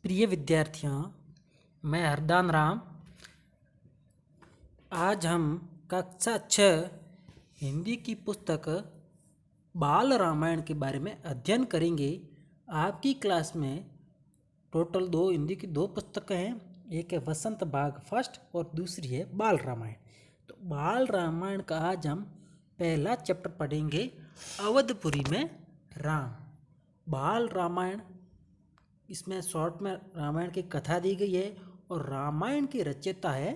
प्रिय विद्यार्थियों, मैं हरदान राम। आज हम कक्षा 6 हिंदी की पुस्तक बाल रामायण के बारे में अध्ययन करेंगे। आपकी क्लास में टोटल दो हिंदी की दो पुस्तकें हैं। एक है वसंत बाग फर्स्ट और दूसरी है बाल रामायण। तो बाल रामायण का आज हम पहला चैप्टर पढ़ेंगे, अवधपुरी में राम। बाल रामायण, इसमें शॉर्ट में रामायण की कथा दी गई है और रामायण की रचयिता है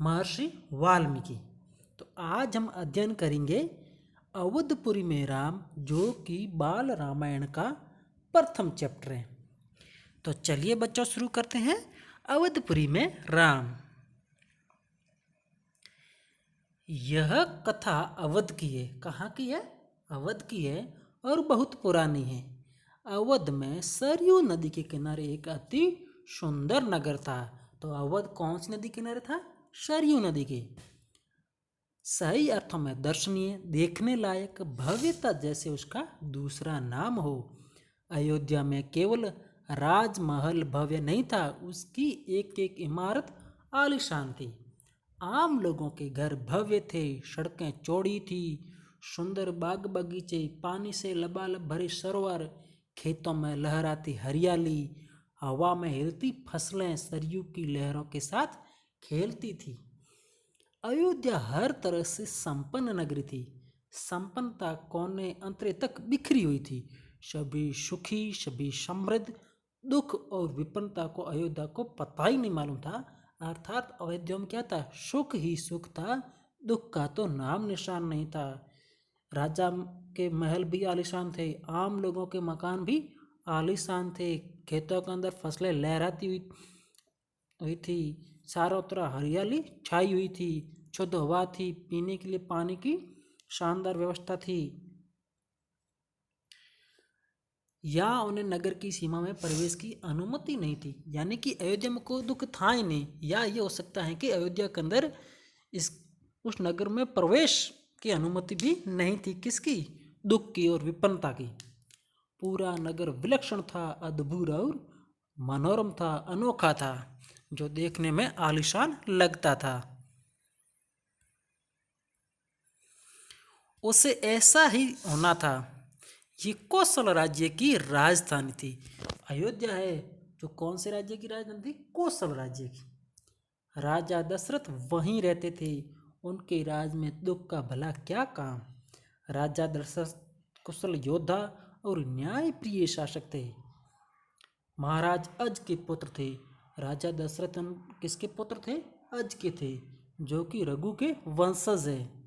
महर्षि वाल्मीकि। तो आज हम अध्ययन करेंगे अवधपुरी में राम, जो कि बाल रामायण का प्रथम चैप्टर है। तो चलिए बच्चों, शुरू करते हैं। अवधपुरी में राम। यह कथा अवध की है। कहाँ की है? अवध की है और बहुत पुरानी है। अवध में सरयू नदी के किनारे एक अति सुंदर नगर था। तो अवध कौन सी नदी के किनारे था? सरयू नदी के। सही अर्थों में दर्शनीय, देखने लायक, भव्यता जैसे उसका दूसरा नाम हो। अयोध्या में केवल राजमहल भव्य नहीं था, उसकी एक एक इमारत आलीशान थी। आम लोगों के घर भव्य थे, सड़कें चौड़ी थी, सुंदर बाग बगीचे, पानी से लबालब भरे सरोवर, खेतों में लहराती हरियाली, हवा में हिलती फसलें सरयू की लहरों के साथ खेलती थी। अयोध्या हर तरह से संपन्न नगरी थी। संपन्नता कोने अंतरे तक बिखरी हुई थी। सभी सुखी, सभी समृद्ध। दुख और विपन्नता को अयोध्या को पता ही नहीं मालूम था। अर्थात अयोध्या में क्या था? सुख ही सुख था, दुख का तो नाम निशान नहीं था। राजा के महल भी आलीशान थे, आम लोगों के मकान भी आलीशान थे, खेतों के अंदर फसलें लहराती हुई थी, चारों तरफ हरियाली छाई हुई थी, शुद्ध हवा थी, पीने के लिए पानी की शानदार व्यवस्था थी। या उन्हें नगर की सीमा में प्रवेश की अनुमति नहीं थी। यानी कि अयोध्या में कोई दुख था ही नहीं। या ये हो सकता है कि अयोध्या के अंदर उस नगर में प्रवेश की अनुमति भी नहीं थी। किसकी? दुख की और विपन्नता की। पूरा नगर विलक्षण था, अद्भुत और मनोरम था, अनोखा था, जो देखने में आलीशान लगता था। उसे ऐसा ही होना था। ये कौशल राज्य की राजधानी थी। अयोध्या है जो कौन से राज्य की राजधानी थी? कौशल राज्य की। राजा दशरथ वहीं रहते थे। उनके राज में दुख का भला क्या काम। राजा दशरथ कुशल योद्धा और न्यायप्रिय शासक थे। महाराज अज के पुत्र थे। राजा दशरथ किसके पुत्र थे? अज के थे, जो कि रघु के वंशज है।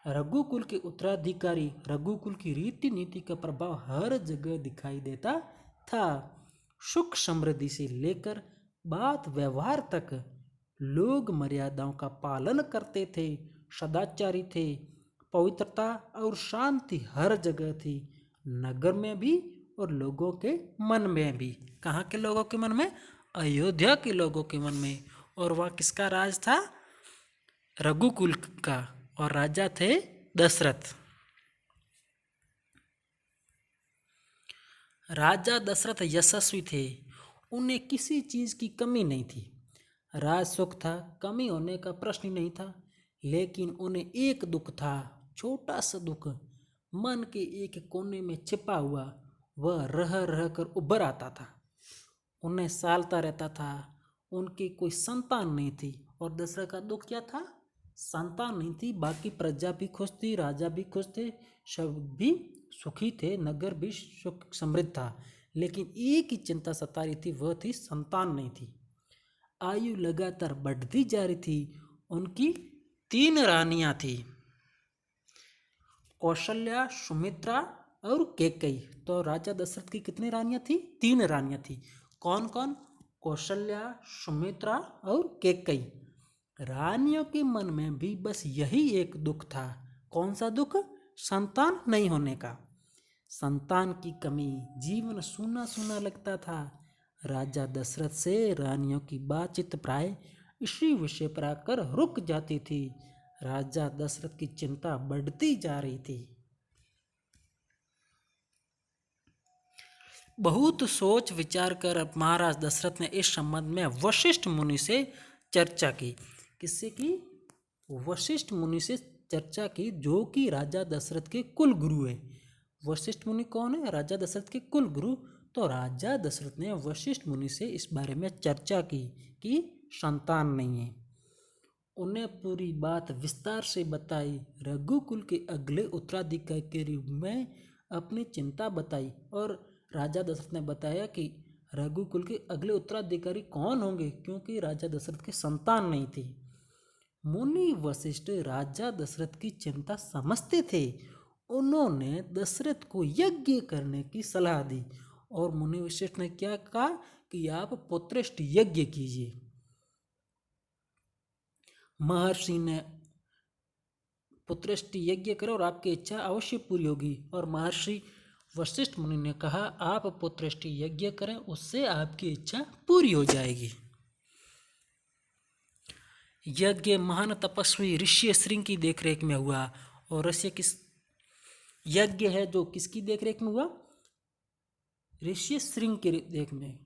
रघुकुल के उत्तराधिकारी। रघुकुल की रीति नीति का प्रभाव हर जगह दिखाई देता था। सुख समृद्धि से लेकर बात व्यवहार तक लोग मर्यादाओं का पालन करते थे, सदाचारी थे। पवित्रता और शांति हर जगह थी, नगर में भी और लोगों के मन में भी। कहाँ के लोगों के मन में? अयोध्या के लोगों के मन में। और वह किसका राज था? रघुकुल का। और राजा थे दशरथ। राजा दशरथ यशस्वी थे। उन्हें किसी चीज की कमी नहीं थी। राज सुख था, कमी होने का प्रश्न ही नहीं था। लेकिन उन्हें एक दुख था, छोटा सा दुख, मन के एक कोने में छिपा हुआ। वह रह रह कर उभर आता था, उन्हें सालता रहता था। उनकी कोई संतान नहीं थी। और दशरथ का दुख क्या था? संतान नहीं थी। बाकी प्रजा भी खुश थी, राजा भी खुश थे, सब भी सुखी थे, नगर भी सुख समृद्ध था। लेकिन एक ही चिंता सता रही थी, वह थी संतान नहीं थी। आयु लगातार बढ़ती जा रही थी। उनकी 3 रानियां थी, कौशल्या, सुमित्रा और कैकेयी। तो राजा दशरथ की कितनी रानियां थी? 3 रानियां थी। कौन कौन? कौशल्या, सुमित्रा और कैकेयी। रानियों के मन में भी बस यही एक दुख था। कौन सा दुख? संतान नहीं होने का। संतान की कमी, जीवन सूना सूना लगता था। राजा दशरथ से रानियों की बातचीत प्राय इसी विषय पर आकर रुक जाती थी। राजा दशरथ की चिंता बढ़ती जा रही थी। बहुत सोच विचार कर अब महाराज दशरथ ने इस संबंध में वशिष्ठ मुनि से चर्चा की। किससे की? वशिष्ठ मुनि से चर्चा की, जो कि राजा दशरथ के कुल गुरु है। वशिष्ठ मुनि कौन है? राजा दशरथ के कुल गुरु। तो राजा दशरथ ने वशिष्ठ मुनि से इस बारे में चर्चा की कि संतान नहीं है। उन्हें पूरी बात विस्तार से बताई, रघुकुल के अगले उत्तराधिकारी के रूप में अपनी चिंता बताई। और राजा दशरथ ने बताया कि रघुकुल के अगले उत्तराधिकारी कौन होंगे, क्योंकि राजा दशरथ के संतान नहीं थी। मुनि वशिष्ठ राजा दशरथ की चिंता समझते थे। उन्होंने दशरथ को यज्ञ करने की सलाह दी। और मुनि वशिष्ठ ने क्या कहा कि आप पुत्रष्ट यज्ञ कीजिए। महर्षि ने पुत्रष्टि यज्ञ करो और आपकी इच्छा अवश्य पूरी होगी। और महर्षि वशिष्ठ मुनि ने कहा आप पुत्रष्टि यज्ञ करें, उससे आपकी इच्छा पूरी हो जाएगी। यज्ञ महान तपस्वी ऋषि श्रृंग की देखरेख में हुआ। और ऋषि किस यज्ञ है जो किसकी देखरेख में हुआ? ऋषि श्रृंग की देख में।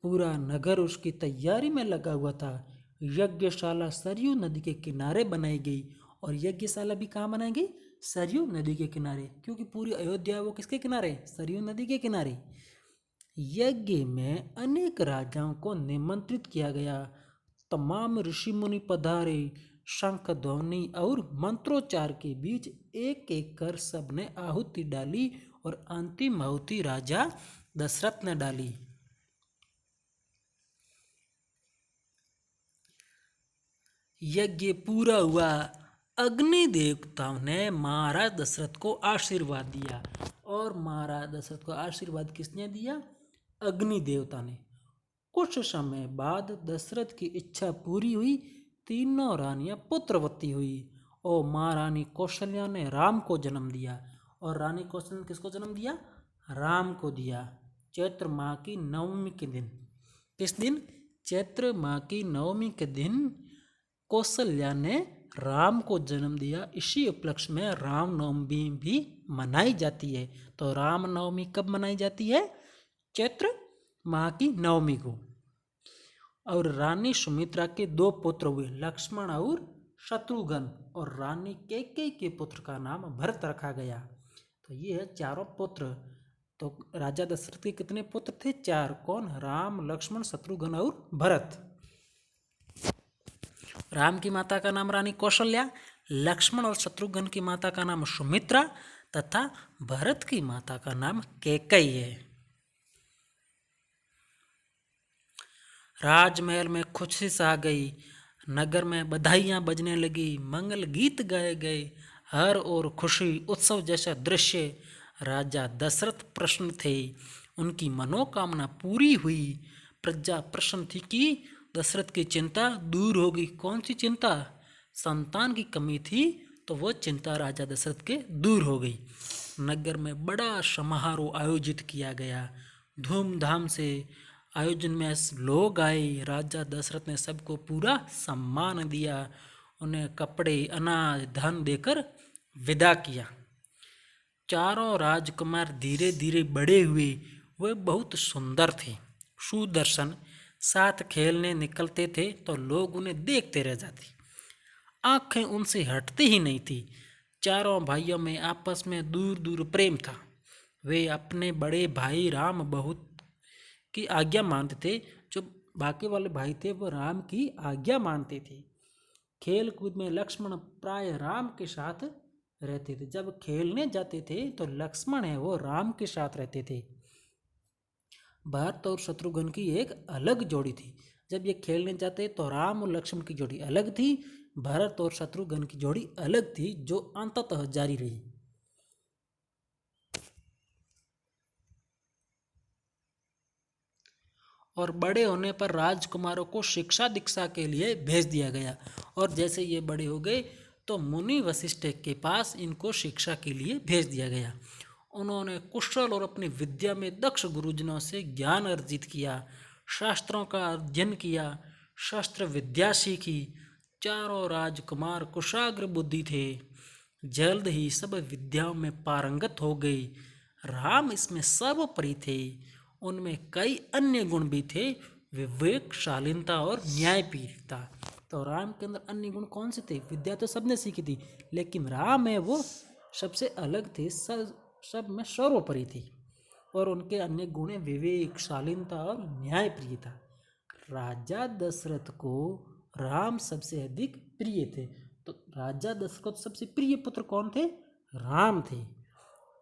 पूरा नगर उसकी तैयारी में लगा हुआ था। यज्ञशाला सरयू नदी के किनारे बनाई गई। और यज्ञशाला भी कहाँ बनाई गई? सरयू नदी के किनारे, क्योंकि पूरी अयोध्या वो किसके किनारे? सरयू नदी के किनारे। यज्ञ में अनेक राजाओं को निमंत्रित किया गया। तमाम ऋषि मुनि पधारे। शंख ध्वनि और मंत्रोच्चार के बीच एक एक कर सबने आहुति डाली। और अंतिम आहुति राजा दशरथ ने डाली। यज्ञ पूरा हुआ। अग्नि देवताओं ने महाराज दशरथ को आशीर्वाद दिया। और महाराज दशरथ को आशीर्वाद किसने दिया? अग्नि देवता ने। कुछ समय बाद दशरथ की इच्छा पूरी हुई। तीनों रानियां पुत्रवती हुई। और महारानी कौशल्या ने राम को जन्म दिया। और रानी कौशल्या ने किसको जन्म दिया? राम को दिया। चैत्र माह की नवमी के दिन। किस दिन? चैत्र माह की नवमी के दिन कौशल्या ने राम को जन्म दिया। इसी उपलक्ष्य में रामनवमी भी मनाई जाती है। तो रामनवमी कब मनाई जाती है? चैत्र माह की नवमी को। और रानी सुमित्रा के दो पुत्र हुए, लक्ष्मण और शत्रुघ्न। और रानी कैकेयी के पुत्र का नाम भरत रखा गया। तो ये है चारों पुत्र। तो राजा दशरथ के कितने पुत्र थे? 4। कौन? राम, लक्ष्मण, शत्रुघ्न और भरत। राम की माता का नाम रानी कौशल्या, लक्ष्मण और शत्रुघ्न की माता का नाम सुमित्रा तथा भरत की माता का नाम कैकेयी है। राजमहल में खुशी छा गई। नगर में बधाइयां बजने लगी, मंगल गीत गाए गए। हर ओर खुशी, उत्सव जैसा दृश्य। राजा दशरथ प्रसन्न थे। उनकी मनोकामना पूरी हुई। प्रजा प्रसन्न थी कि दशरथ की चिंता दूर होगी। कौन सी चिंता? संतान की कमी थी, तो वो चिंता राजा दशरथ के दूर हो गई। नगर में बड़ा समारोह आयोजित किया गया। धूमधाम से आयोजन में लोग आए। राजा दशरथ ने सबको पूरा सम्मान दिया। उन्हें कपड़े, अनाज, धन देकर विदा किया। चारों राजकुमार धीरे धीरे बड़े हुए। वे बहुत सुंदर थे, सुदर्शन। साथ खेलने निकलते थे तो लोग उन्हें देखते रह जाते। आंखें उनसे हटती ही नहीं थी। चारों भाइयों में आपस में दूर दूर प्रेम था। वे अपने बड़े भाई राम बहुत की आज्ञा मानते थे। जो बाकी वाले भाई थे वो राम की आज्ञा मानते थे। खेल कूद में लक्ष्मण प्राय राम के साथ रहते थे। जब खेलने जाते थे तो लक्ष्मण है वो राम के साथ रहते थे। भरत और शत्रुघ्न की एक अलग जोड़ी थी। जब ये खेलने जाते तो राम और लक्ष्मण की जोड़ी अलग थी। भरत और शत्रुघ्न की जोड़ी अलग थी, जो अंततः जारी रही। और बड़े होने पर राजकुमारों को शिक्षा दीक्षा के लिए भेज दिया गया। और जैसे ये बड़े हो गए तो मुनि वशिष्ठ के पास इनको शिक्षा के लिए भेज दिया गया। उन्होंने कुशल और अपनी विद्या में दक्ष गुरुजनों से ज्ञान अर्जित किया, शास्त्रों का अध्ययन किया, शस्त्र विद्या सीखी। चारों राजकुमार कुशाग्र बुद्धि थे। जल्द ही सब विद्याओं में पारंगत हो गई। राम इसमें सर्वोपरि थे। उनमें कई अन्य गुण भी थे, विवेक, शालीनता और न्यायप्रियता। तो राम के अंदर अन्य गुण कौन से थे? विद्या तो सबने सीखी थी, लेकिन राम है वो सबसे अलग थे, सब में सर्वोपरि थी। और उनके अन्य गुण हैं विवेक, शालीनता और न्यायप्रियता। राजा दशरथ को राम सबसे अधिक प्रिय थे। तो राजा दशरथ को सबसे प्रिय पुत्र कौन थे? राम थे,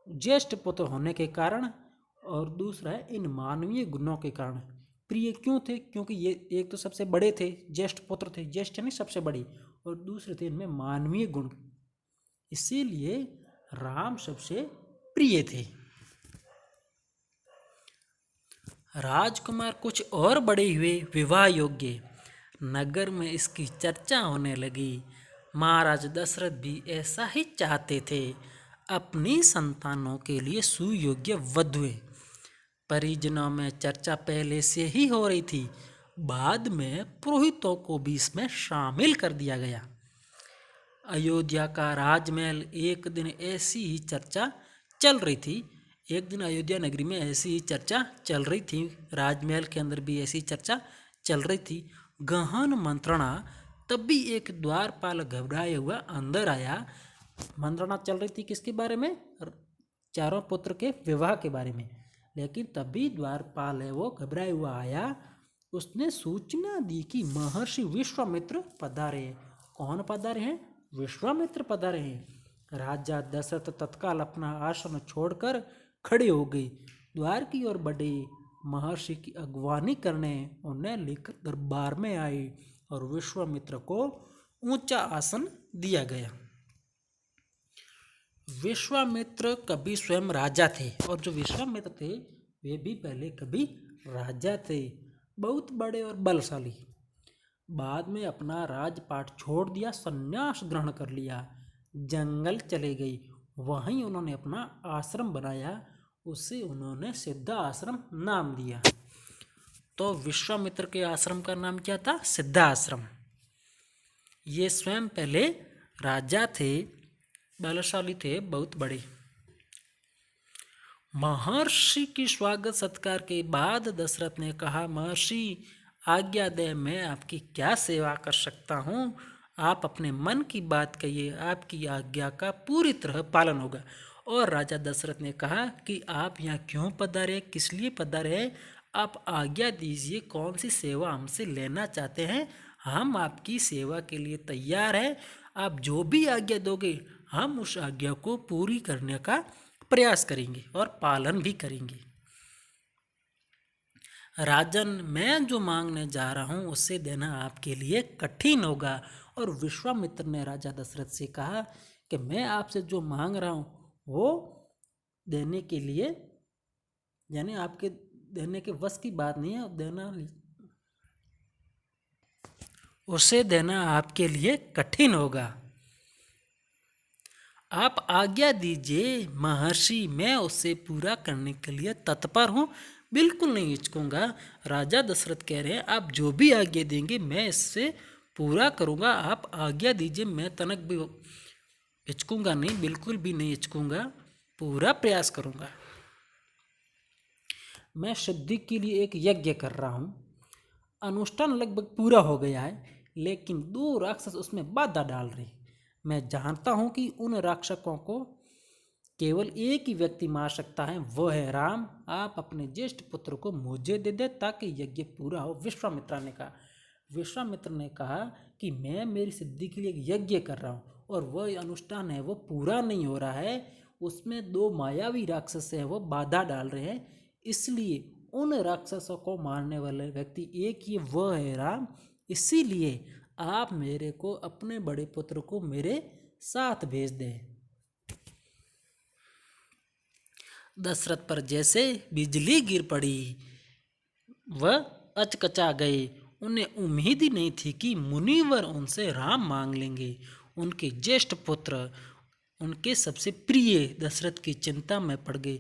ज्येष्ठ पुत्र होने के कारण, और दूसरा है इन मानवीय गुणों के कारण। प्रिय क्यों थे? क्योंकि ये एक तो सबसे बड़े थे, ज्येष्ठ पुत्र थे, ज्येष्ठ नहीं सबसे बड़ी, और दूसरे थे इनमें मानवीय गुण, इसीलिए राम सबसे प्रिय थे। राजकुमार कुछ और बड़े हुए, विवाह योग्य। नगर में इसकी चर्चा होने लगी। महाराज दशरथ भी ऐसा ही चाहते थे, अपनी संतानों के लिए सुयोग्य वधुएं। परिजनों में चर्चा पहले से ही हो रही थी, बाद में पुरोहितों को भी इसमें शामिल कर दिया गया। अयोध्या का राजमहल एक दिन ऐसी ही चर्चा चल रही थी। एक दिन अयोध्या नगरी में ऐसी ही चर्चा चल रही थी, राजमहल के अंदर भी ऐसी चर्चा चल रही थी। गहन मंत्रणा, तब भी एक द्वारपाल घबराया हुआ अंदर आया। मंत्रणा चल रही थी किसके बारे में? चारों पुत्र के विवाह के बारे में। लेकिन तभी द्वारपाल है वो घबराया हुआ आया। उसने सूचना दी कि महर्षि विश्वामित्र पधारे हैं। कौन पधारे हैं? विश्वामित्र पधारे हैं। राजा दशरथ तत्काल अपना आश्रम छोड़कर खड़े हो गए। द्वार की ओर बढ़े, महर्षि की अगवानी करने उन्हें लेकर दरबार में आए और विश्वामित्र को ऊंचा आसन दिया गया। विश्वामित्र कभी स्वयं राजा थे, और जो विश्वामित्र थे वे भी पहले कभी राजा थे, बहुत बड़े और बलशाली। बाद में अपना राजपाट छोड़ दिया, संन्यास ग्रहण कर लिया, जंगल चले गई। वहीं उन्होंने अपना आश्रम बनाया, उसे उन्होंने सिद्धा आश्रम नाम दिया। तो विश्वामित्र के आश्रम का नाम क्या था? सिद्धा आश्रम। ये स्वयं पहले राजा थे, बलशाली थे, बहुत बड़े। महर्षि की स्वागत सत्कार के बाद दशरथ ने कहा, महर्षि आज्ञा दे, मैं आपकी क्या सेवा कर सकता हूँ? आप अपने मन की बात कहिए, आपकी आज्ञा का पूरी तरह पालन होगा। और राजा दशरथ ने कहा कि आप यहाँ क्यों पधारे, किस लिए पधारे? आप आज्ञा दीजिए, कौन सी सेवा हमसे लेना चाहते हैं? हम आपकी सेवा के लिए तैयार हैं। आप जो भी आज्ञा दोगे, हम उस आज्ञा को पूरी करने का प्रयास करेंगे और पालन भी करेंगे। राजन, मैं जो मांगने जा रहा हूँ उससे देना आपके लिए कठिन होगा। और विश्वामित्र ने राजा दशरथ से कहा कि मैं आपसे जो मांग रहा हूँ वो देने के लिए, यानी आपके देने के वश की बात नहीं है, उसे देना आपके लिए कठिन होगा। आप आज्ञा दीजिए महर्षि, मैं उसे पूरा करने के लिए तत्पर हूँ, बिल्कुल नहीं हिचकूंगा। राजा दशरथ कह रहे हैं, आप जो भी आज्ञा देंगे मैं इससे पूरा करूँगा। आप आज्ञा दीजिए, मैं तनक भी हिचकूंगा नहीं, बिल्कुल भी नहीं हिचकूंगा, पूरा प्रयास करूँगा। मैं सिद्धि के लिए एक यज्ञ कर रहा हूँ। अनुष्ठान लगभग पूरा हो गया है, लेकिन 2 राक्षस उसमें बाधा डाल रहे। मैं जानता हूँ कि उन राक्षसों को केवल एक ही व्यक्ति मार सकता है, वो है राम। आप अपने ज्येष्ठ पुत्र को मुझे दे दे ताकि यज्ञ पूरा हो। विश्वामित्र ने कहा कि मैं मेरी सिद्धि के लिए यज्ञ कर रहा हूँ और वह अनुष्ठान है वो पूरा नहीं हो रहा है, उसमें 2 मायावी राक्षस हैं वो बाधा डाल रहे हैं, इसलिए उन राक्षसों को मारने वाले व्यक्ति एक ही, वह है राम। इसीलिए आप मेरे को अपने बड़े पुत्र को मेरे साथ भेज दें। दशरथ पर जैसे बिजली गिर पड़ी, वह अचकचा गए। उन्हें उम्मीद ही नहीं थी कि मुनिवर उनसे राम मांग लेंगे। उनके ज्येष्ठ पुत्र, उनके सबसे प्रिय दशरथ की चिंता में पड़ गए।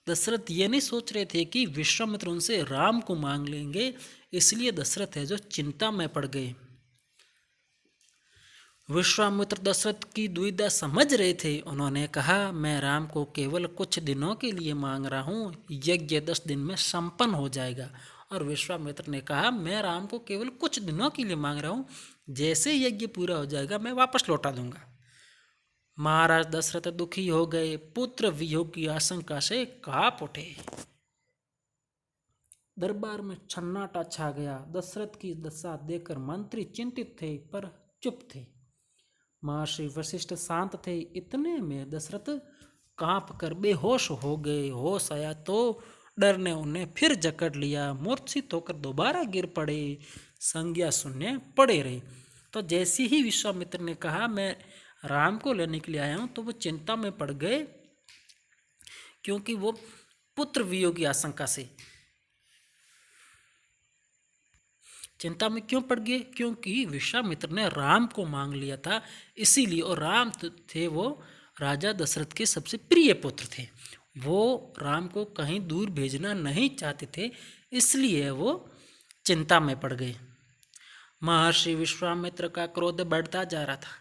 दशरथ ये नहीं सोच रहे थे कि विश्वामित्र उनसे राम को मांग लेंगे, इसलिए दशरथ है जो चिंता में पड़ गए। विश्वामित्र दशरथ की दुविधा समझ रहे थे। उन्होंने कहा, मैं राम को केवल कुछ दिनों के लिए मांग रहा हूँ, यज्ञ 10 दिन में संपन्न हो जाएगा। और विश्वामित्र ने कहा, मैं राम को केवल कुछ दिनों के लिए मांग रहा हूँ, जैसे यज्ञ पूरा हो जाएगा मैं वापस लौटा दूंगा। महाराज दशरथ दुखी हो गए, पुत्र वियोग की आशंका से कांप उठे। दरबार में सन्नाटा छा गया। दशरथ की दशा देखकर मंत्री चिंतित थे पर चुप थे। महर्षि वशिष्ठ शांत थे। इतने में दशरथ कांप कर बेहोश हो गए। होश आया तो डर ने उन्हें फिर जकड़ लिया। मूर्छित होकर दोबारा गिर पड़े। संज्ञा शून्य पड़े रहे। तो जैसे ही विश्वामित्र ने कहा, मैं राम को लेने के लिए आया हूँ, तो वो चिंता में पड़ गए, क्योंकि वो पुत्र वियोग की आशंका से चिंता में क्यों पड़ गए, क्योंकि विश्वामित्र ने राम को मांग लिया था, इसीलिए। और राम थे वो राजा दशरथ के सबसे प्रिय पुत्र थे। वो राम को कहीं दूर भेजना नहीं चाहते थे, इसलिए वो चिंता में पड़ गए। महर्षि विश्वामित्र का क्रोध बढ़ता जा रहा था।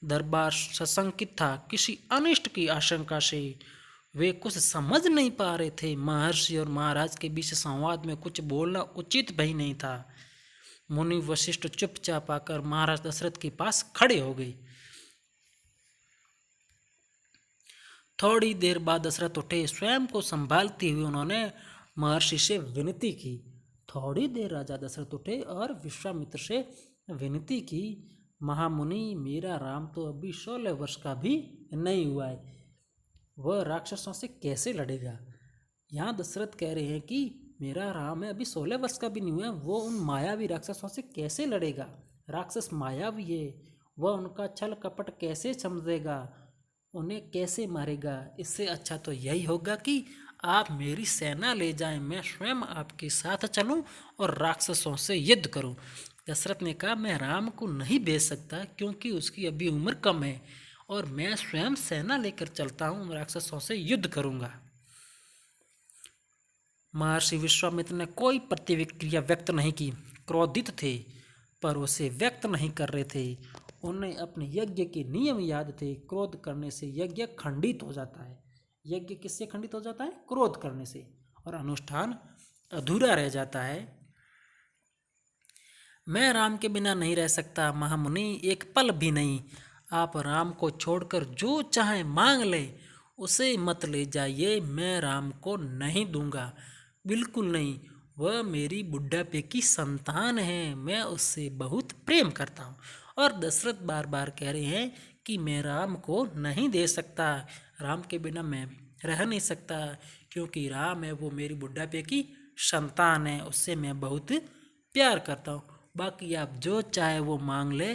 दरबार सशंकित था। किसी अनिष्ट की आशंका से वे कुछ समझ नहीं पा रहे थे। महर्षि और महाराज के बीच संवाद में कुछ बोलना उचित भी नहीं था। मुनि वशिष्ठ चुपचाप आकर महाराज दशरथ के पास खड़े हो गए। थोड़ी देर बाद दशरथ उठे। स्वयं को संभालते हुए उन्होंने महर्षि से विनती की। थोड़ी देर राजा दशरथ उठे और विश्वामित्र से विनती की, महामुनि, मेरा राम तो अभी 16 वर्ष का भी नहीं हुआ है, वह राक्षसों से कैसे लड़ेगा। यहाँ दशरथ कह रहे हैं कि मेरा राम है, अभी 16 वर्ष का भी नहीं हुआ, वो उन मायावी राक्षसों से कैसे लड़ेगा। राक्षस मायावी है, वह उनका छल कपट कैसे समझेगा, उन्हें कैसे मारेगा। इससे अच्छा तो यही होगा कि आप मेरी सेना ले जाएं, मैं स्वयं आपके साथ चलूं और राक्षसों से युद्ध करूं। दशरथ ने कहा, मैं राम को नहीं भेज सकता, क्योंकि उसकी अभी उम्र कम है, और मैं स्वयं सेना लेकर चलता हूं, राक्षसों से युद्ध करूंगा। महर्षि विश्वामित्र ने कोई प्रतिक्रिया व्यक्त नहीं की। क्रोधित थे, पर उसे व्यक्त नहीं कर रहे थे। उन्हें अपने यज्ञ के नियम याद थे। क्रोध करने से यज्ञ खंडित हो जाता है। यज्ञ किससे खंडित हो जाता है? क्रोध करने से, और अनुष्ठान अधूरा रह जाता है। मैं राम के बिना नहीं रह सकता महामुनि, एक पल भी नहीं। आप राम को छोड़कर जो चाहे मांग ले, उसे मत ले जाइए। मैं राम को नहीं दूंगा, बिल्कुल नहीं। वह मेरी बुढ़ापे की संतान है, मैं उससे बहुत प्रेम करता हूँ। और दशरथ बार बार कह रहे हैं कि मैं राम को नहीं दे सकता, राम के बिना मैं रह नहीं सकता, क्योंकि राम है वो मेरी बुढ़ापे की संतान है, उससे मैं बहुत प्यार करता हूँ। बाकी आप जो चाहे वो मांग ले,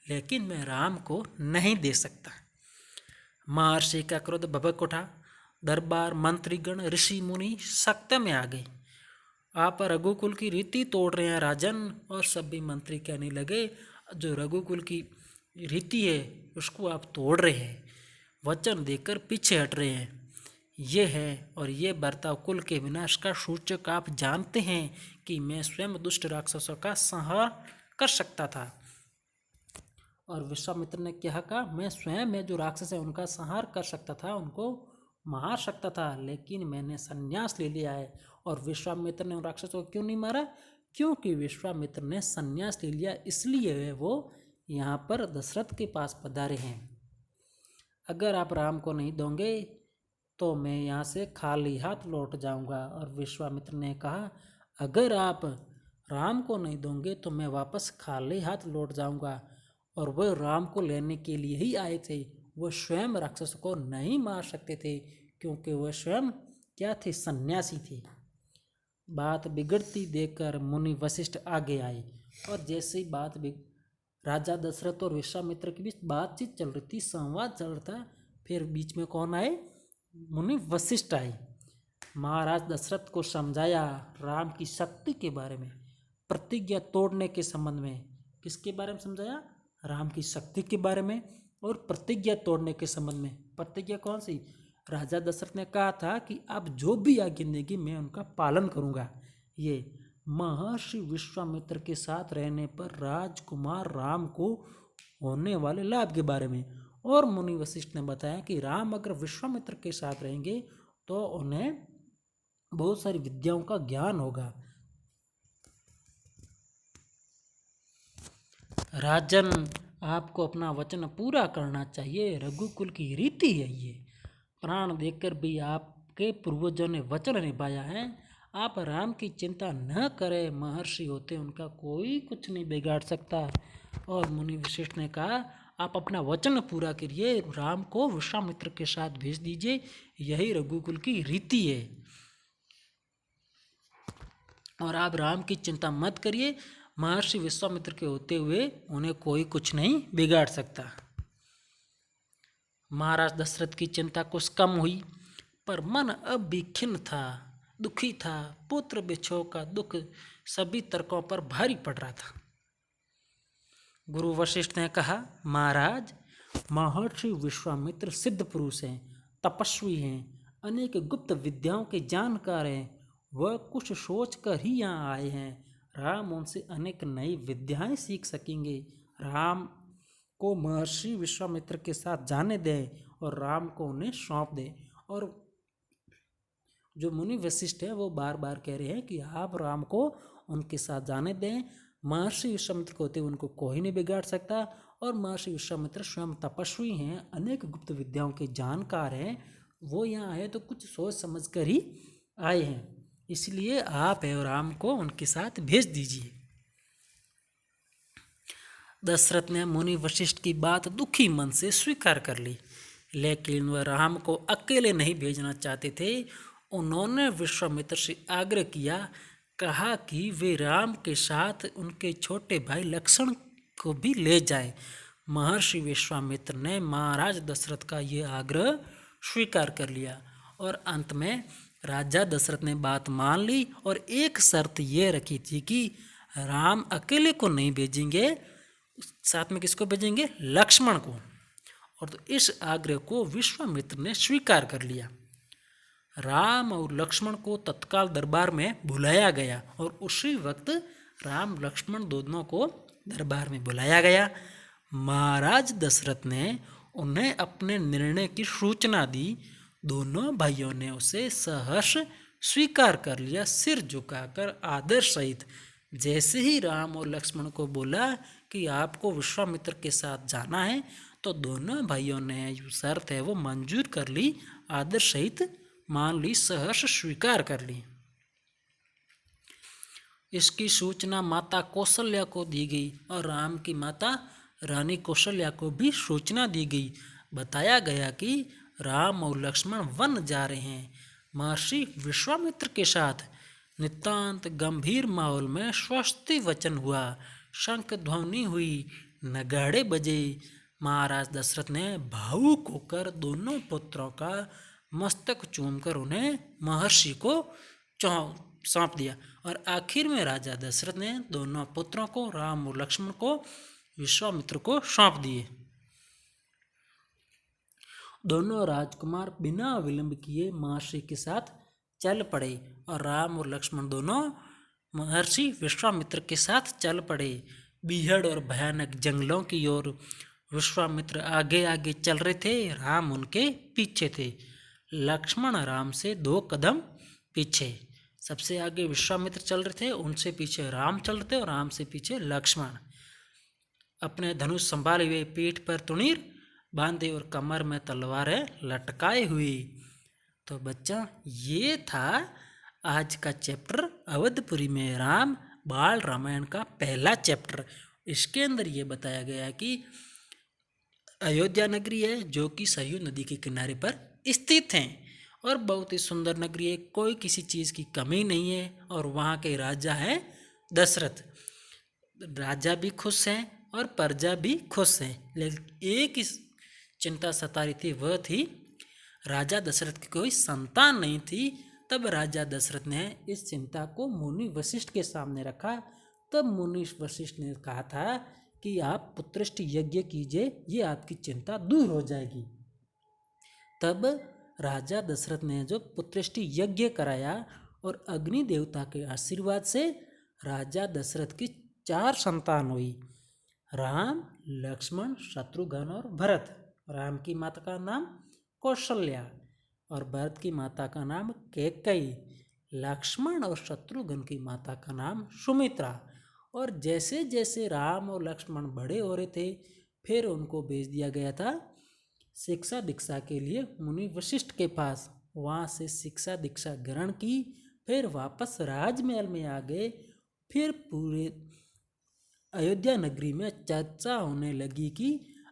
लेकिन मैं राम को नहीं दे सकता। महर्षि का क्रोध भभक उठा। दरबार, मंत्रीगण, ऋषि मुनि सख्त में आ गए। आप रघुकुल की रीति तोड़ रहे हैं राजन। और सभी मंत्री कहने लगे, जो रघुकुल की रीति है उसको आप तोड़ रहे हैं, वचन देकर पीछे हट रहे हैं। ये है और ये बर्ताव कुल के विनाश का सूचक। आप जानते हैं कि मैं स्वयं दुष्ट राक्षसों का संहार कर सकता था। और विश्वामित्र ने क्या कहा, मैं स्वयं में जो राक्षस है उनका संहार कर सकता था, उनको मार सकता था, लेकिन मैंने संन्यास ले लिया है। और विश्वामित्र ने उन राक्षसों को क्यों नहीं मारा? क्योंकि विश्वामित्र ने संन्यास ले लिया, इसलिए वो यहाँ पर दशरथ के पास पधारे हैं। अगर आप राम को नहीं दोगे तो मैं यहाँ से खाली हाथ लौट जाऊंगा। और विश्वामित्र ने कहा, अगर आप राम को नहीं दोगे तो मैं वापस खाली हाथ लौट जाऊंगा। और वह राम को लेने के लिए ही आए थे, वह स्वयं राक्षस को नहीं मार सकते थे, क्योंकि वह स्वयं क्या थे? सन्यासी थे। बात बिगड़ती देखकर मुनि वशिष्ठ आगे आए। और जैसे ही राजा दशरथ और विश्वामित्र के बीच बातचीत चल रही थी, संवाद चल रहा था, फिर बीच में कौन आए? मुनि वशिष्ठ आए। महाराज दशरथ को समझाया राम की शक्ति के बारे में, प्रतिज्ञा तोड़ने के संबंध में। किसके बारे में समझाया? राम की शक्ति के बारे में और प्रतिज्ञा तोड़ने के संबंध में। प्रतिज्ञा कौन सी? राजा दशरथ ने कहा था कि आप जो भी आज्ञा देंगे मैं उनका पालन करूंगा। ये महर्षि विश्वामित्र के साथ रहने पर राजकुमार राम को होने वाले लाभ के बारे में। और मुनि वशिष्ठ ने बताया कि राम अगर विश्वामित्र के साथ रहेंगे तो उन्हें बहुत सारी विद्याओं का ज्ञान होगा। राजन, आपको अपना वचन पूरा करना चाहिए, रघुकुल की रीति है ये। प्राण देकर भी आपके पूर्वजों ने वचन निभाया है। आप राम की चिंता न करें, महर्षि होते उनका कोई कुछ नहीं बिगाड़ सकता। और मुनि वशिष्ठ ने कहा, आप अपना वचन पूरा करिए, राम को विश्वामित्र के साथ भेज दीजिए, यही रघुकुल की रीति है। और आप राम की चिंता मत करिए, महर्षि विश्वामित्र के होते हुए उन्हें कोई कुछ नहीं बिगाड़ सकता। महाराज दशरथ की चिंता कुछ कम हुई, पर मन अब भी खिन्न था, दुखी था। पुत्र बिछोह का दुख सभी तर्कों पर भारी पड़ रहा था। गुरु वशिष्ठ ने कहा, महाराज, महर्षि विश्वामित्र सिद्ध पुरुष हैं, तपस्वी हैं, अनेक गुप्त विद्याओं के जानकार हैं। वह कुछ सोच कर ही यहाँ आए हैं। राम उनसे अनेक नई विद्याएं सीख सकेंगे। राम को महर्षि विश्वामित्र के साथ जाने दें और राम को उन्हें सौंप दें। और जो मुनि वशिष्ठ है वो बार बार कह रहे हैं कि आप राम को उनके साथ जाने दें। महर्षि विश्वामित्र को होते उनको कोई नहीं बिगाड़ सकता। और महर्षि विश्वामित्र स्वयं तपस्वी हैं, अनेक गुप्त विद्याओं के जानकार हैं। वो यहाँ आए तो कुछ सोच समझ कर ही आए हैं, इसलिए आप और राम को उनके साथ भेज दीजिए। दशरथ ने मुनि वशिष्ठ की बात दुखी मन से स्वीकार कर ली, लेकिन वह राम को अकेले नहीं भेजना चाहते थे। उन्होंने विश्वामित्र से आग्रह किया, कहा कि वे राम के साथ उनके छोटे भाई लक्ष्मण को भी ले जाएं। महर्षि विश्वामित्र ने महाराज दशरथ का ये आग्रह स्वीकार कर लिया और अंत में राजा दशरथ ने बात मान ली और एक शर्त ये रखी थी कि राम अकेले को नहीं भेजेंगे, साथ में किसको भेजेंगे? लक्ष्मण को। और तो इस आग्रह को विश्वामित्र ने स्वीकार कर लिया। राम और लक्ष्मण को तत्काल दरबार में बुलाया गया और उसी वक्त राम लक्ष्मण दोनों को दरबार में बुलाया गया। महाराज दशरथ ने उन्हें अपने निर्णय की सूचना दी। दोनों भाइयों ने उसे सहर्ष स्वीकार कर लिया, सिर झुकाकर आदर सहित। जैसे ही राम और लक्ष्मण को बोला कि आपको विश्वामित्र के साथ जाना है, तो दोनों भाइयों ने जो शर्त है वो मंजूर कर ली, आदर सहित मान ली, सहर्ष स्वीकार कर ली। इसकी सूचना माता कौशल्या को दी गई और राम की माता रानी कौशल्या को भी सूचना दी गई। बताया गया कि राम और लक्ष्मण वन जा रहे हैं। महर्षि विश्वामित्र के साथ नितांत गंभीर माहौल में स्वस्ति वचन हुआ, शंख ध्वनि हुई, नगाड़े बजे। महाराज दशरथ ने भावुक होकर दोनों पुत्रों का मस्तक चूमकर उन्हें महर्षि को सौंप दिया। और आखिर में राजा दशरथ ने दोनों पुत्रों को, राम और लक्ष्मण को, विश्वामित्र को सौंप दिए। दोनों राजकुमार बिना विलंब किए महर्षि के साथ चल पड़े और राम और लक्ष्मण दोनों महर्षि विश्वामित्र के साथ चल पड़े। बीहड़ और भयानक जंगलों की ओर विश्वामित्र आगे आगे चल रहे थे, राम उनके पीछे थे। लक्ष्मण राम से 2 कदम पीछे। सबसे आगे विश्वामित्र चल रहे थे, उनसे पीछे राम चल रहे थे और राम से पीछे लक्ष्मण। अपने धनुष संभाले हुए, पीठ पर तुणीर बांधे और कमर में तलवारें लटकाए हुई। तो बच्चा, ये था आज का चैप्टर अवधपुरी में राम बाल रामायण का पहला चैप्टर। इसके अंदर ये बताया गया कि अयोध्या नगरी है जो कि सरयू नदी के किनारे पर स्थित है और बहुत ही सुंदर नगरी है, कोई किसी चीज़ की कमी नहीं है। और वहाँ के राजा हैं दशरथ। राजा भी खुश हैं और प्रजा भी खुश है। लेकिन एक इस चिंता सता रही थी, वह थी राजा दशरथ की कोई संतान नहीं थी। तब राजा दशरथ ने इस चिंता को मुनि वशिष्ठ के सामने रखा। तब मुनि वशिष्ठ ने कहा था कि आप पुत्रष्टि यज्ञ कीजिए, ये आपकी चिंता दूर हो जाएगी। तब राजा दशरथ ने जो पुत्रष्टि यज्ञ कराया और अग्नि देवता के आशीर्वाद से राजा दशरथ की 4 संतान हुई। राम, लक्ष्मण, शत्रुघ्न और भरत। राम की माता का नाम कौशल्या और भरत की माता का नाम कैकेयी। लक्ष्मण और शत्रुघ्न की माता का नाम सुमित्रा। और जैसे जैसे राम और लक्ष्मण बड़े हो रहे थे, फिर उनको भेज दिया गया था शिक्षा दीक्षा के लिए मुनि वशिष्ठ के पास। वहाँ से शिक्षा दीक्षा ग्रहण की, फिर वापस राजमहल में आ गए। फिर पूरे अयोध्या नगरी में चर्चा होने लगी कि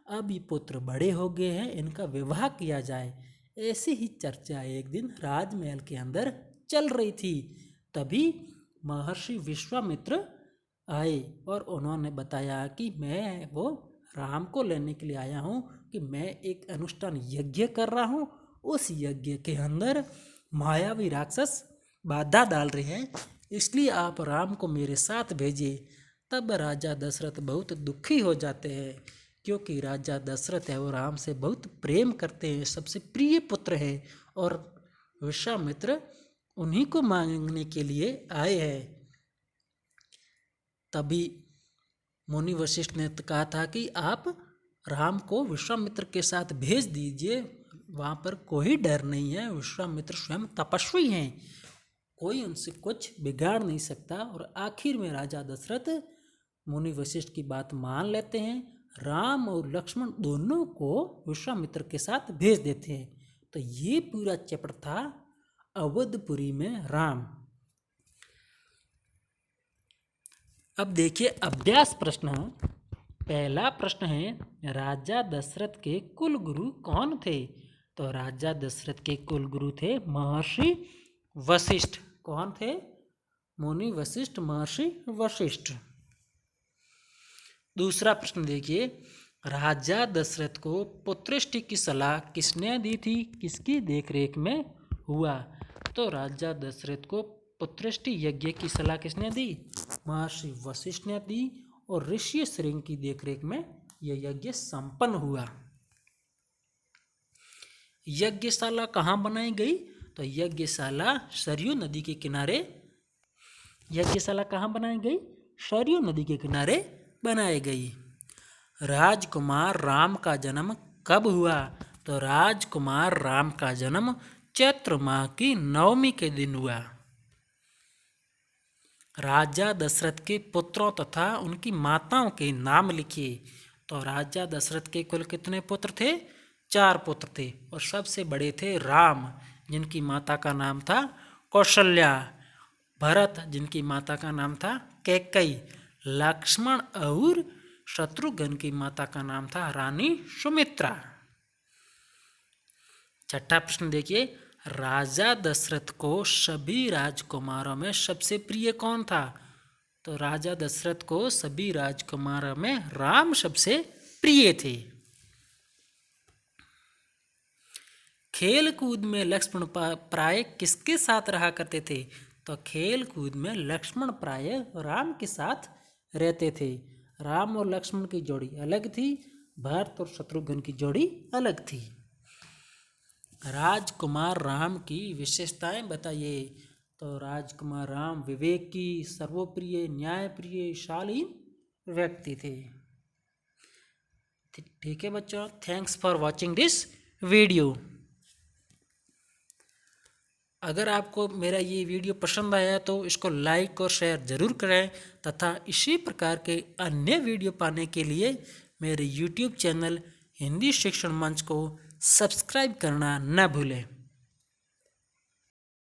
अब ये पुत्र बड़े हो गए हैं, इनका विवाह किया जाए। ऐसी ही चर्चा एक दिन राजमहल के अंदर चल रही थी। तभी महर्षि विश्वामित्र आए और उन्होंने बताया कि मैं वो राम को लेने के लिए आया हूँ कि मैं एक अनुष्ठान यज्ञ कर रहा हूँ। उस यज्ञ के अंदर मायावी राक्षस बाधा डाल रहे हैं, इसलिए आप राम को मेरे साथ भेजिए। तब राजा दशरथ बहुत दुखी हो जाते हैं, क्योंकि राजा दशरथ है वो राम से बहुत प्रेम करते हैं, सबसे प्रिय पुत्र है। और विश्वामित्र उन्हीं को मांगने के लिए आए हैं। तभी मुनि वशिष्ठ ने कहा था कि आप राम को विश्वामित्र के साथ भेज दीजिए, वहाँ पर कोई डर नहीं है। विश्वामित्र स्वयं तपस्वी हैं, कोई उनसे कुछ बिगाड़ नहीं सकता। और आखिर में राजा दशरथ मुनि वशिष्ठ की बात मान लेते हैं, राम और लक्ष्मण दोनों को विश्वामित्र के साथ भेज देते हैं। तो ये पूरा चैप्टर था अवधपुरी में राम। अब देखिए अभ्यास प्रश्न। पहला प्रश्न है, राजा दशरथ के कुल गुरु कौन थे? तो राजा दशरथ के कुल गुरु थे महर्षि वशिष्ठ। कौन थे? मुनि वशिष्ठ, महर्षि वशिष्ठ। दूसरा प्रश्न देखिए, राजा दशरथ को पुत्रष्टि की सलाह किसने दी थी? किसकी देखरेख में हुआ? तो राजा दशरथ को पुत्रष्टि यज्ञ की सलाह किसने दी? महर्षि वशिष्ठ ने दी। और ऋषि श्रृंग की देखरेख में यह यज्ञ संपन्न हुआ। यज्ञशाला कहाँ बनाई गई? तो यज्ञशाला सरयू नदी के किनारे। यज्ञशाला कहाँ बनाई गई? सरयू नदी के किनारे बनाई गई। राजकुमार राम का जन्म कब हुआ? तो राजकुमार राम का जन्म चैत्र माह की नवमी के दिन हुआ। राजा दशरथ के पुत्रों तथा उनकी माताओं के नाम लिखिए। तो राजा दशरथ के कुल कितने पुत्र थे? 4 पुत्र थे। और सबसे बड़े थे राम, जिनकी माता का नाम था कौशल्या। भरत, जिनकी माता का नाम था कैकेयी। लक्ष्मण और शत्रुघ्न की माता का नाम था रानी सुमित्रा। छठा प्रश्न देखिए, राजा दशरथ को सभी राजकुमारों में सबसे प्रिय कौन था? तो राजा दशरथ को सभी राजकुमारों में राम सबसे प्रिय थे। खेल कूद में लक्ष्मण प्राय किसके साथ रहा करते थे? तो खेल कूद में लक्ष्मण प्राय राम के साथ रहते थे। राम और लक्ष्मण की जोड़ी अलग थी, भरत और शत्रुघ्न की जोड़ी अलग थी। राजकुमार राम की विशेषताएं बताइए। तो राजकुमार राम विवेकी, सर्वप्रिय, न्यायप्रिय, शालीन व्यक्ति थे। ठीक है बच्चों, thanks for watching this video. अगर आपको मेरा ये वीडियो पसंद आया तो इसको लाइक और शेयर ज़रूर करें, तथा इसी प्रकार के अन्य वीडियो पाने के लिए मेरे YouTube चैनल हिंदी शिक्षण मंच को सब्सक्राइब करना न भूलें।